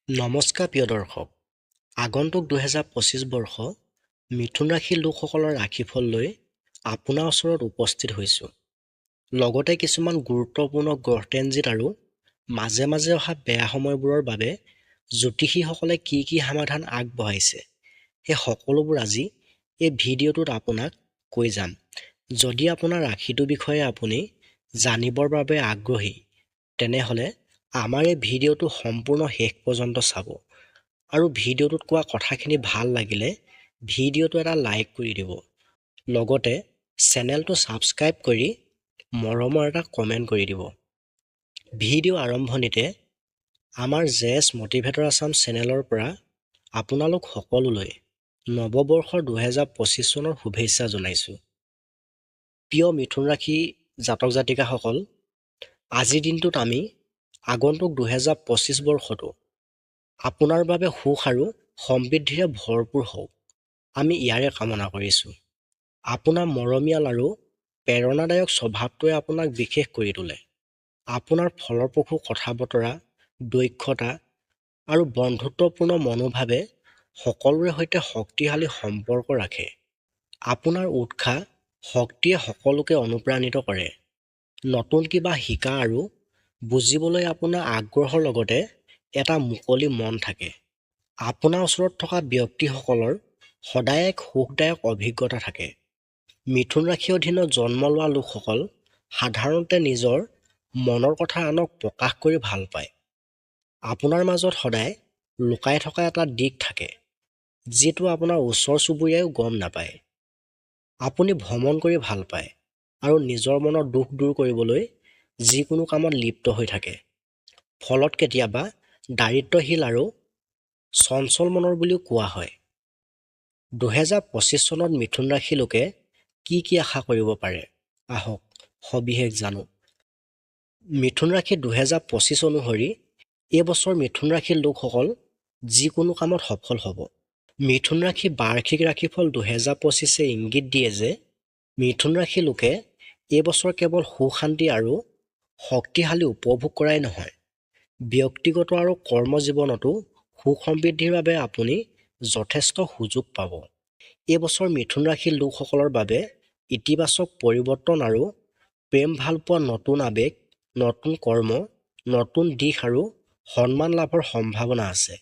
নমস্কাৰ প্ৰিয় দৰ্শক, আগন্তুক ২০২৫ বৰ্ষ মিথুন ৰাশিৰ লোকসকলৰ ৰাশিফল লৈ আপোনাৰ ওচৰত উপস্থিত হৈছোঁ। লগতে কিছুমান গুৰুত্বপূৰ্ণ গ্ৰহ ট্ৰেনজিট আৰু মাজে মাজে অহা বেয়া সময়বোৰৰ বাবে জ্যোতিষীসকলে কি সমাধান আগবঢ়াইছে, সেই সকলোবোৰ আজি এই ভিডিঅ'টোত আপোনাক কৈ যাম। যদি আপোনাৰ ৰাশিটোৰ বিষয়ে আপুনি জানিবৰ বাবে আগ্ৰহী, তেনেহ'লে আমাৰ এই ভিডিঅ'টো সম্পূৰ্ণ শেষ পৰ্যন্ত চাব আৰু ভিডিঅ'টোত কোৱা কথাখিনি ভাল লাগিলে ভিডিঅ'টো এটা লাইক কৰি দিব। লগতে চেনেলটো ছাবস্ক্ৰাইব কৰি মৰমৰ এটা কমেণ্ট কৰি দিব। ভিডিঅ' আৰম্ভণিতে আমাৰ জেএছ মটিভেটৰ আছাম চেনেলৰ পৰা আপোনালোক সকলোলৈ নৱবৰ্ষৰ ২০২৫ চনৰ শুভেচ্ছা জনাইছোঁ। প্ৰিয় মিথুন ৰাশি জাতক জাতিকাসকল, আজিৰ দিনটোত আমি আগন্তুক ২০২৫ বৰ্ষটো আপোনাৰ বাবে সুখ আৰু সমৃদ্ধিৰে ভৰপূৰ হওক, আমি ইয়াৰে কামনা কৰিছোঁ। আপোনাৰ মৰমীয়াল আৰু প্ৰেৰণাদায়ক স্বভাৱটোৱে আপোনাক বিশেষ কৰি তোলে। আপোনাৰ ফলপ্ৰসূ কথা বতৰা, দক্ষতা আৰু বন্ধুত্বপূৰ্ণ মনোভাৱে সকলোৰে সৈতে শক্তিশালী সম্পৰ্ক ৰাখে। আপোনাৰ উৎসাহ শক্তিয়ে সকলোকে অনুপ্ৰাণিত কৰে। নতুন কিবা শিকা আৰু বুজিবলৈ আপোনাৰ আগ্ৰহৰ লগতে এটা মুকলি মন থাকে। আপোনাৰ ওচৰত থকা ব্যক্তিসকলৰ সদায় এক সুখদায়ক অভিজ্ঞতা থাকে। মিথুন ৰাশিৰ অধীনত জন্ম লোৱা লোকসকল সাধাৰণতে নিজৰ মনৰ কথা আনক প্ৰকাশ কৰি ভাল পায়। আপোনাৰ মাজত সদায় লুকাই থকা এটা দিশ থাকে, যিটো আপোনাৰ ওচৰ চুবুৰীয়াইও গম নাপায়। আপুনি ভ্ৰমণ কৰি ভাল পায় আৰু নিজৰ মনৰ দুখ দূৰ কৰিবলৈ যিকোনো কামত লিপ্ত হৈ থাকে। ফলত কেতিয়াবা দাৰিদ্ৰশীল আৰু চঞ্চল মনৰ বুলিও কোৱা হয়। ২০২৫ চনত মিথুন ৰাশিৰ লোকে কি আশা কৰিব পাৰে, আহক সবিশেষ জানো। মিথুন ৰাশি ২০২৫ অনুসৰি এই বছৰ মিথুন ৰাশিৰ লোকসকল যিকোনো কামত সফল হ'ব। মিথুন ৰাশি বাৰ্ষিক ৰাশিফল ২০২৫ ইংগিত দিয়ে যে মিথুন ৰাশিৰ লোকে এই বছৰ কেৱল সুখ শান্তি আৰু শক্তিশালী উপভোগ কৰাই নহয়, ব্যক্তিগত আৰু কৰ্ম জীৱনতো সুখ সমৃদ্ধিৰ বাবে আপুনি যথেষ্ট সুযোগ পাব। এই বছৰ মিথুন ৰাশিৰ লোকসকলৰ বাবে ইতিবাচক পৰিৱৰ্তন আৰু প্ৰেম ভালপোৱা, নতুন আৱেগ, নতুন কৰ্ম, নতুন দিশ আৰু সন্মান লাভৰ সম্ভাৱনা আছে।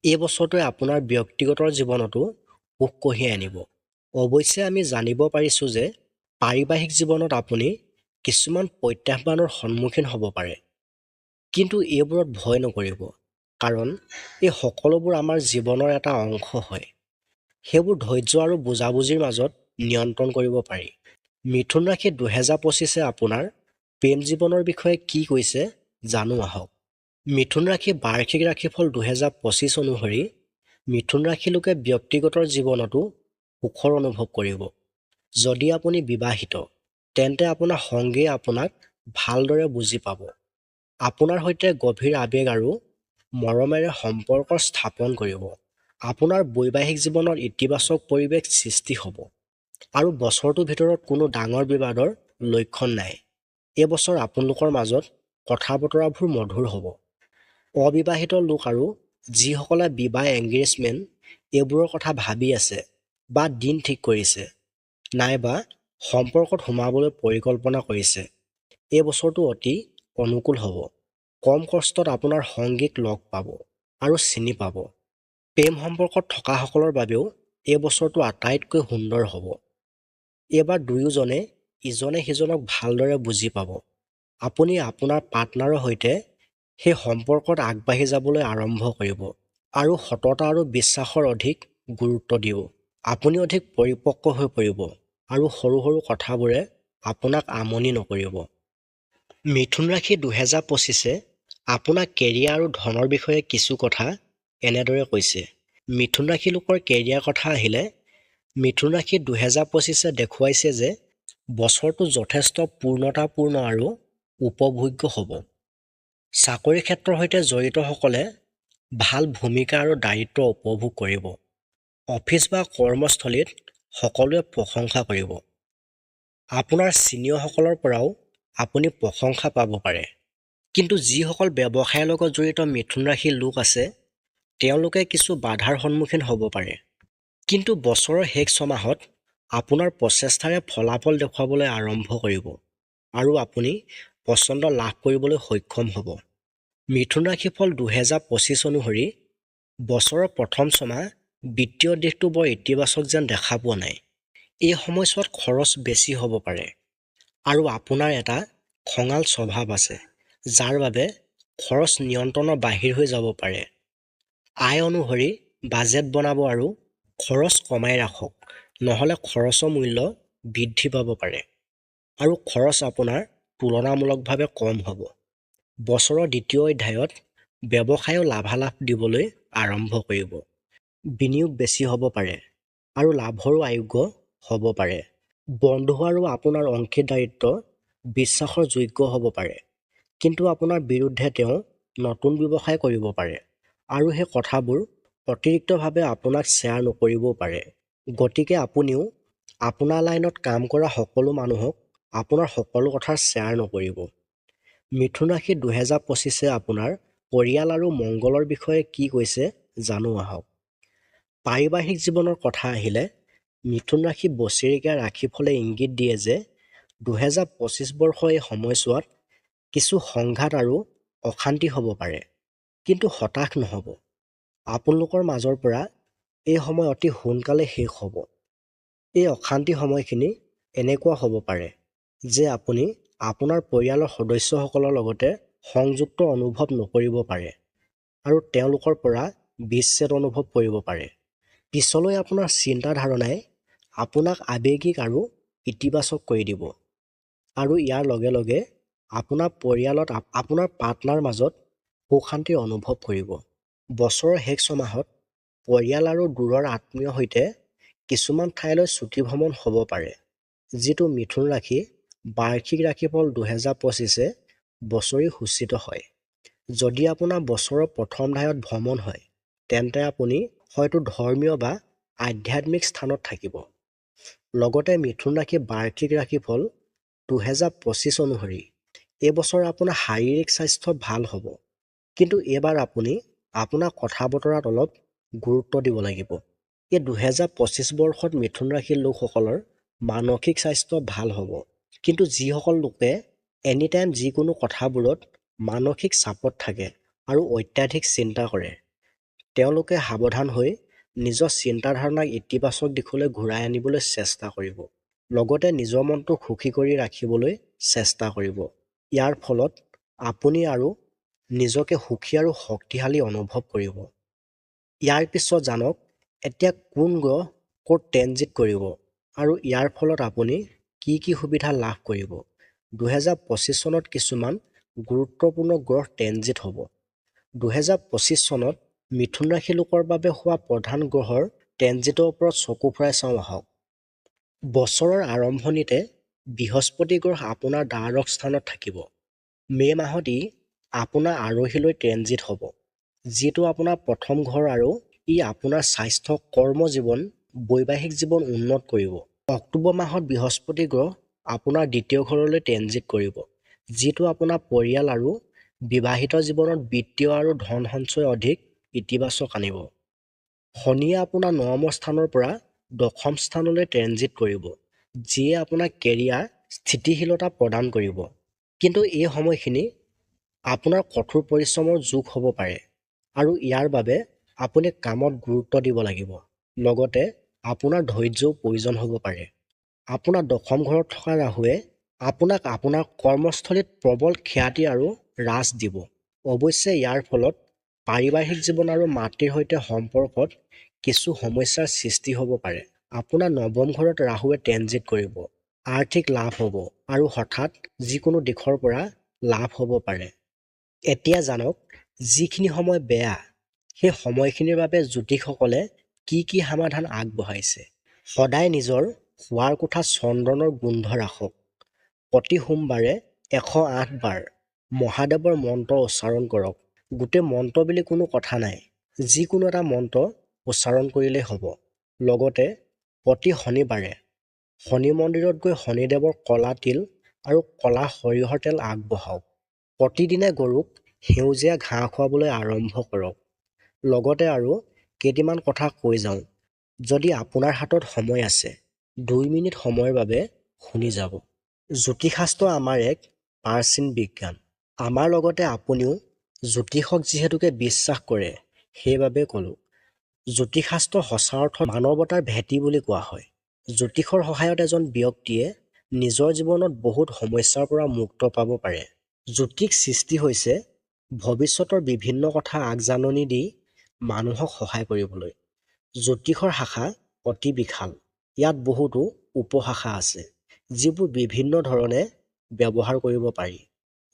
এই বছৰটোৱে আপোনাৰ ব্যক্তিগত জীৱনতো সুখ কঢ়িয়াই আনিব। অৱশ্যে আমি জানিব পাৰিছোঁ যে পাৰিবাৰিক জীৱনত আপুনি কিছুমান প্ৰত্যাহ্বানৰ সন্মুখীন হ'ব পাৰে। কিন্তু এইবোৰত ভয় নকৰিব, কাৰণ এই সকলোবোৰ আমাৰ জীৱনৰ এটা অংশ হয়। সেইবোৰ ধৈৰ্য আৰু বুজাবুজিৰ মাজত নিয়ন্ত্ৰণ কৰিব পাৰি। মিথুন ৰাশি ২০২৫ আপোনাৰ প্ৰেম জীৱনৰ বিষয়ে কি কৈছে জানো আহক। মিথুন ৰাশি বাৰ্ষিক ৰাশিফল ২০২৫ অনুসৰি মিথুন ৰাশিৰ লোকে ব্যক্তিগত জীৱনতো সুখৰ অনুভৱ কৰিব। যদি আপুনি বিবাহিত, তেন্তে আপোনাৰ সংগীয়ে আপোনাক ভালদৰে বুজি পাব। আপোনাৰ সৈতে গভীৰ আৱেগ আৰু মৰমেৰে সম্পৰ্ক স্থাপন কৰিব। আপোনাৰ বৈবাহিক জীৱনত ইতিবাচক পৰিৱেশ সৃষ্টি হ'ব আৰু বছৰটোৰ ভিতৰত কোনো ডাঙৰ বিবাদৰ লক্ষণ নাই। এই বছৰ আপোনালোকৰ মাজত কথা বতৰাবোৰ মধুৰ হ'ব। অবিবাহিত লোক আৰু যিসকলে বিবাহ এংগেজমেণ্ট এইবোৰৰ কথা ভাবি আছে বা দিন ঠিক কৰিছে, নাইবা সম্পৰ্কত সোমাবলৈ পৰিকল্পনা কৰিছে, এই বছৰটো অতি অনুকূল হ'ব। কম কষ্টত আপোনাৰ সংগীক লগ পাব আৰু চিনি পাব। প্ৰেম সম্পৰ্কত থকাসকলৰ বাবেও এই বছৰটো আটাইতকৈ সুন্দৰ হ'ব। এইবাৰ দুয়োজনে ইজনে সিজনক ভালদৰে বুজি পাব। আপুনি আপোনাৰ পাৰ্টনাৰৰ সৈতে সেই সম্পৰ্কত আগবাঢ়ি যাবলৈ আৰম্ভ কৰিব আৰু সততা আৰু বিশ্বাসৰ অধিক গুৰুত্ব দিব। আপুনি অধিক পৰিপক্ক হৈ পৰিব আৰু সৰু কথাবোৰে আপোনাক আমনি নকৰিব। মিথুন ৰাশি ২০২৫ আপোনাক কেৰিয়াৰ আৰু ধনৰ বিষয়ে কিছু কথা এনেদৰে কৈছে। মিথুন ৰাশি লোকৰ কেৰিয়াৰ কথা আহিলে, মিথুন ৰাশি ২০২৫ দেখুৱাইছে যে বছৰটো যথেষ্ট পূৰ্ণতাপূৰ্ণ আৰু উপভোগ্য হ'ব। চাকৰি ক্ষেত্ৰৰ সৈতে জড়িতসকলে ভাল ভূমিকা আৰু দায়িত্ব উপভোগ কৰিব। অফিচ বা কৰ্মস্থলীত সকলোৱে প্ৰশংসা কৰিব। আপোনাৰ ছিনিয়ৰসকলৰ পৰাও আপুনি প্ৰশংসা পাব পাৰে। কিন্তু যিসকল ব্যৱসায়ৰ লগত জড়িত মিথুন ৰাশিৰ লোক আছে তেওঁলোকে কিছু বাধাৰ সন্মুখীন হ'ব পাৰে। কিন্তু বছৰৰ শেষ ছমাহত আপোনাৰ প্ৰচেষ্টাৰে ফলাফল দেখুৱাবলৈ আৰম্ভ কৰিব আৰু আপুনি পছন্দ লাভ কৰিবলৈ সক্ষম হ'ব। মিথুন ৰাশিৰ ফল 2025 অনুসৰি বছৰৰ প্ৰথম ছমাহ বিত্তীয় দিশটো বৰ ইতিবাচক যেন দেখা পোৱা নাই। এই সময়ছোৱাত খৰচ বেছি হ'ব পাৰে আৰু আপোনাৰ এটা খঙাল স্বভাৱ আছে যাৰ বাবে খৰচ নিয়ন্ত্ৰণৰ বাহিৰ হৈ যাব পাৰে। আয় অনুসৰি বাজেট বনাব আৰু খৰচ কমাই ৰাখক, নহ'লে খৰচৰ মূল্য বৃদ্ধি পাব পাৰে আৰু খৰচ আপোনাৰ তুলনামূলকভাৱে কম হ'ব। বছৰৰ দ্বিতীয় অধ্যায়ত ব্যৱসায়ৰ লাভালাভ দিবলৈ আৰম্ভ কৰিব। বিনিয়োগ বেছি হ'ব পাৰে আৰু লাভৰো আয়োগ্য হ'ব পাৰে। বন্ধু আৰু আপোনাৰ অংশীদাৰিত্ব বিশ্বাসৰ যোগ্য হ'ব পাৰে, কিন্তু আপোনাৰ বিৰুদ্ধে তেওঁ নতুন ব্যৱসায় কৰিব পাৰে আৰু সেই কথাবোৰ অতিৰিক্তভাৱে আপোনাক শ্বেয়াৰ নকৰিবও পাৰে। গতিকে আপুনিও আপোনাৰ লাইনত কাম কৰা সকলো মানুহক আপোনাৰ সকলো কথা শ্বেয়াৰ নকৰিব। মিথুন ৰাশি 2025 আপোনাৰ পৰিয়াল আৰু মংগলৰ বিষয়ে কি কৈছে জানো আহক। পাৰিবাৰিক জীৱনৰ কথা আহিলে মিথুন ৰাশি বছৰেকীয়া ৰাশিফলে ইংগিত দিয়ে যে 2025 বৰ্ষৰ এই সময়ছোৱাত কিছু সংঘাত আৰু অশান্তি হ'ব পাৰে, কিন্তু হতাশ নহ'ব। আপোনালোকৰ মাজৰ পৰা এই সময় অতি সোনকালে শেষ হ'ব। এই অশান্তি সময়খিনি এনেকুৱা হ'ব পাৰে যে আপুনি আপোনাৰ পৰিয়ালৰ সদস্যসকলৰ লগতে সংযুক্ত অনুভৱ নকৰিব পাৰে আৰু তেওঁলোকৰ পৰা বিচ্ছেদ অনুভৱ কৰিব পাৰে। পিছলৈ আপোনাৰ চিন্তাধাৰণাই আপোনাক আৱেগিক আৰু ইতিবাচক কৰি দিব আৰু ইয়াৰ লগে লগে আপোনাৰ পৰিয়ালত আপোনাৰ পাৰ্টনাৰ মাজত সুখ-শান্তিৰ অনুভৱ কৰিব। বছৰৰ শেষ ছমাহত পৰিয়াল আৰু দূৰৰ আত্মীয়ৰ সৈতে কিছুমান ঠাইলৈ ছুটি ভ্ৰমণ হ'ব পাৰে, যিটো মিথুন ৰাশি বাৰ্ষিক ৰাশিফল 2025 বছৰি সূচিত হয়। যদি আপোনাৰ বছৰৰ প্ৰথম ধায়ত ভ্ৰমণ হয়, তেন্তে আপুনি হয়তো ধৰ্মীয় বা আধ্যাত্মিক স্থানত থাকিব। লগতে মিথুন ৰাশি বাৰ্ষিক ৰাশিফল 2025 অনুসৰি এই বছৰ আপোনাৰ শাৰীৰিক স্বাস্থ্য ভাল হ'ব, কিন্তু এইবাৰ আপুনি আপোনাৰ কথা বতৰাত অলপ গুৰুত্ব দিব লাগিব। এই 2025 বৰ্ষত মিথুন ৰাশিৰ লোকসকলৰ মানসিক স্বাস্থ্য ভাল হ'ব, কিন্তু যিসকল লোকে এনিটাইম যিকোনো কথাবোৰত মানসিক চাপত থাকে আৰু অত্যাধিক চিন্তা কৰে, তেওঁলোকে সাৱধান হৈ নিজৰ চিন্তাধাৰণাক ইতিবাচক দিশলৈ ঘূৰাই আনিবলৈ চেষ্টা কৰিব। লগতে নিজৰ মনটো সুখী কৰি ৰাখিবলৈ চেষ্টা কৰিব। ইয়াৰ ফলত আপুনি আৰু নিজকে সুখী আৰু শক্তিশালী অনুভৱ কৰিব। ইয়াৰ পিছত জানক এতিয়া কোন গ্ৰহ ক'ত ট্ৰেনজিট কৰিব আৰু ইয়াৰ ফলত আপুনি কি কি সুবিধা লাভ কৰিব। 2025 চনত কিছুমান গুৰুত্বপূৰ্ণ গ্ৰহ ট্ৰেনজিট হ'ব। 2025 চনত মিথুন ৰাশি লোকৰ বাবে হোৱা প্ৰধান গ্ৰহৰ ট্ৰেনজিটৰ ওপৰত চকু ফুৰাই চাওঁ আহক। বছৰৰ আৰম্ভণিতে বৃহস্পতি গ্ৰহ আপোনাৰ দ্বাদশ স্থানত থাকিব। মে' মাহত ই আপোনাৰ আৰোহীলৈ ট্ৰেনজিট হ'ব, যিটো আপোনাৰ প্ৰথম ঘৰ আৰু ই আপোনাৰ স্বাস্থ্য, কৰ্ম জীৱন, বৈবাহিক জীৱন উন্নত কৰিব। অক্টোবৰ মাহত বৃহস্পতি গ্ৰহ আপোনাৰ দ্বিতীয় ঘৰলৈ ট্ৰেনজিট কৰিব, যিটো আপোনাৰ পৰিয়াল আৰু বিবাহিত জীৱনত বিত্তীয় আৰু ধন সঞ্চয় অধিক ইতিবাচক আনিব। শনিয়ে আপোনাৰ নৱম স্থানৰ পৰা দশম স্থানলৈ ট্ৰেনজিট কৰিব, যিয়ে আপোনাক কেৰিয়াৰ স্থিতিশীলতা প্ৰদান কৰিব। কিন্তু এই সময়খিনি আপোনাৰ কঠোৰ পৰিশ্ৰমৰ যুগ হ'ব পাৰে আৰু ইয়াৰ বাবে আপুনি কামত গুৰুত্ব দিব লাগিব। লগতে আপোনাৰ ধৈৰ্য্যও প্ৰয়োজন হ'ব পাৰে। আপোনাৰ দশম ঘৰত থকা ৰাহুৱে আপোনাক আপোনাৰ কৰ্মস্থলীত প্ৰবল খ্যাতি আৰু ৰাজ দিব। অৱশ্যে ইয়াৰ ফলত পাৰিবাৰিক জীৱন আৰু মাতৃৰ সৈতে সম্পৰ্কত কিছু সমস্যাৰ সৃষ্টি হ'ব পাৰে। আপোনাৰ নৱম ঘৰত ৰাহুৱে ট্ৰেনজিট কৰিব। আৰ্থিক লাভ হ'ব আৰু হঠাৎ যিকোনো দিশৰ পৰা লাভ হ'ব পাৰে। এতিয়া জানক যিখিনি সময় বেয়া, সেই সময়খিনিৰ বাবে জ্যোতিষসকলে কি কি সমাধান আগবঢ়াইছে। সদায় নিজৰ শোৱাৰ কোঠাত চন্দনৰ গোন্ধ ৰাখক। প্ৰতি সোমবাৰে 108 বাৰ মহাদেৱৰ মন্ত্ৰ উচ্চাৰণ কৰক। গোটেই মন্ত্ৰ বুলি কোনো কথা নাই, যিকোনো এটা মন্ত্ৰ উচ্চাৰণ কৰিলেই হ'ব। লগতে প্ৰতি শনিবাৰে শনি মন্দিৰত গৈ শনিদেৱৰ ক'লা তিল আৰু ক'লা সৰিয়হৰ তেল আগবঢ়াওক। প্ৰতিদিনে গৰুক সেউজীয়া ঘাঁহ খুৱাবলৈ আৰম্ভ কৰক। লগতে আৰু কেইটামান কথা কৈ যাওঁ। যদি আপোনাৰ হাতত সময় আছে, 2 মিনিট সময়ৰ বাবে শুনি যাব। জ্যোতিষশাস্ত্ৰ আমাৰ এক প্ৰাচীন বিজ্ঞান। আমাৰ লগতে আপুনিও জ্যোতিষক যিহেতুকে বিশ্বাস কৰে, সেইবাবে ক'লোঁ। জ্যোতিষশাস্ত্ৰ সঁচা অৰ্থত মানৱতাৰ ভেটি বুলি কোৱা হয়। জ্যোতিষৰ সহায়ত এজন ব্যক্তিয়ে নিজৰ জীৱনত বহুত সমস্যাৰ পৰা মুক্ত পাব পাৰে। জ্যোতিষ সৃষ্টি হৈছে ভৱিষ্যতৰ বিভিন্ন কথা আগজাননী দি মানুহক সহায় কৰিবলৈ। জ্যোতিষৰ শাখা অতি বিশাল। ইয়াত বহুতো উপশাখা আছে, যিবোৰ বিভিন্ন ধৰণে ব্যৱহাৰ কৰিব পাৰি।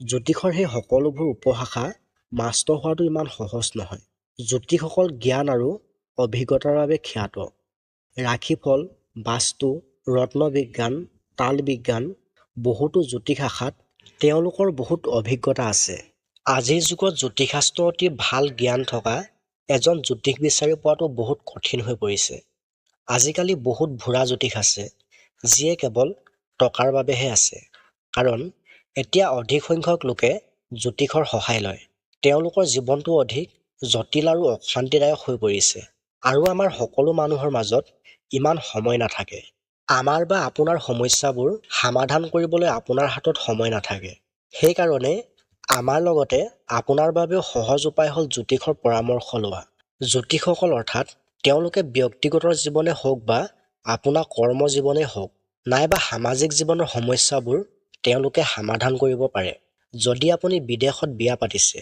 জ্যোতিষৰ সেই সকলোবোৰ উপশাখা মাষ্টাৰ হোৱাটো ইমান সহজ নহয়। জ্যোতিষসকল জ্ঞান আৰু অভিজ্ঞতাৰ বাবে খ্যাত। ৰাশিফল, বাস্তু, ৰত্নবিজ্ঞান, তাল বিজ্ঞান, বহুতো জ্যোতিষ শাখাত তেওঁলোকৰ বহুত অভিজ্ঞতা আছে। আজিৰ যুগত জ্যোতিষশাস্ত্ৰ অতি ভাল জ্ঞান থকা এজন জ্যোতিষ বিচাৰি পোৱাটো বহুত কঠিন হৈ পৰিছে। আজিকালি বহুত ভুৱা জ্যোতিষ আছে, যিয়ে কেৱল টকাৰ বাবেহে আছে। কাৰণ এতিয়া অধিক সংখ্যক লোকে জ্যোতিষৰ সহায় লয়। তেওঁলোকৰ জীৱনটো অধিক জটিল আৰু অশান্তিদায়ক হৈ পৰিছে। আৰু আমাৰ সকলো মানুহৰ মাজত ইমান সময় নাথাকে। আমাৰ বা আপোনাৰ সমস্যাবোৰ সমাধান কৰিবলৈ আপোনাৰ হাতত সময় নাথাকে। সেইকাৰণে আমাৰ লগতে আপোনাৰ বাবেও সহজ উপায় হ'ল জ্যোতিষৰ পৰামৰ্শ লোৱা। জ্যোতিষসকল অৰ্থাৎ তেওঁলোকে ব্যক্তিগত জীৱনে হওক বা আপোনাৰ কৰ্ম জীৱনে হওক, নাইবা সামাজিক জীৱনৰ সমস্যাবোৰ তেওঁলোকে সমাধান কৰিব পাৰে। যদি আপুনি বিদেশত বিয়া পাতিছে,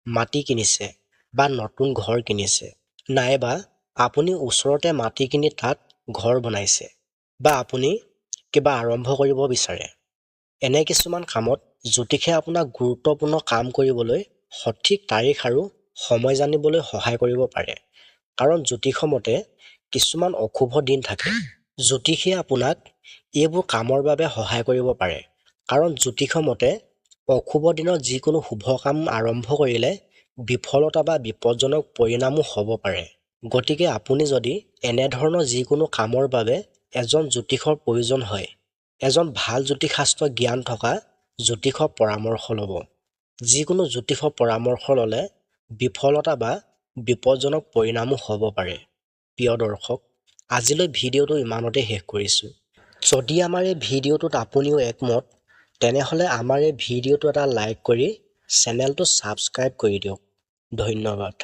মাটি কিনিছে বা নতুন ঘৰ কিনিছে, নাইবা আপুনি ওচৰতে মাটি কিনি তাত ঘৰ বনাইছে, বা আপুনি কিবা আৰম্ভ কৰিব বিচাৰে, এনে কিছুমান কামত জ্যোতিষে আপোনাক গুৰুত্বপূৰ্ণ কাম কৰিবলৈ সঠিক তাৰিখ আৰু সময় জানিবলৈ সহায় কৰিব পাৰে। কাৰণ জ্যোতিষৰ মতে কিছুমান অশুভ দিন থাকে। জ্যোতিষে আপোনাক এইবোৰ কামৰ বাবে সহায় কৰিব পাৰে। কাৰণ জ্যোতিষৰ মতে অশুভ দিনত যিকোনো শুভ কাম আৰম্ভ কৰিলে বিফলতা বা বিপদজনক পৰিণামো হ'ব পাৰে। গতিকে আপুনি যদি এনেধৰণৰ যিকোনো কামৰ বাবে এজন জ্যোতিষৰ প্ৰয়োজন হয়, এজন ভাল জ্যোতিষশাস্ত্ৰ জ্ঞান থকা জ্যোতিষৰ পৰামৰ্শ ল'ব। যিকোনো জ্যোতিষৰ পৰামৰ্শ ল'লে বিফলতা বা বিপদজনক পৰিণামো হ'ব পাৰে। প্ৰিয় দৰ্শক, আজিলৈ ভিডিঅ'টো ইমানতে শেষ কৰিছোঁ। যদি আমাৰ এই ভিডিঅ'টোত আপুনিও একমত, তেনেহ'লে আমাৰ এই ভিডিঅ'টো এটা লাইক কৰি চেনেলটো ছাবস্ক্ৰাইব কৰি দিয়ক। ধন্যবাদ।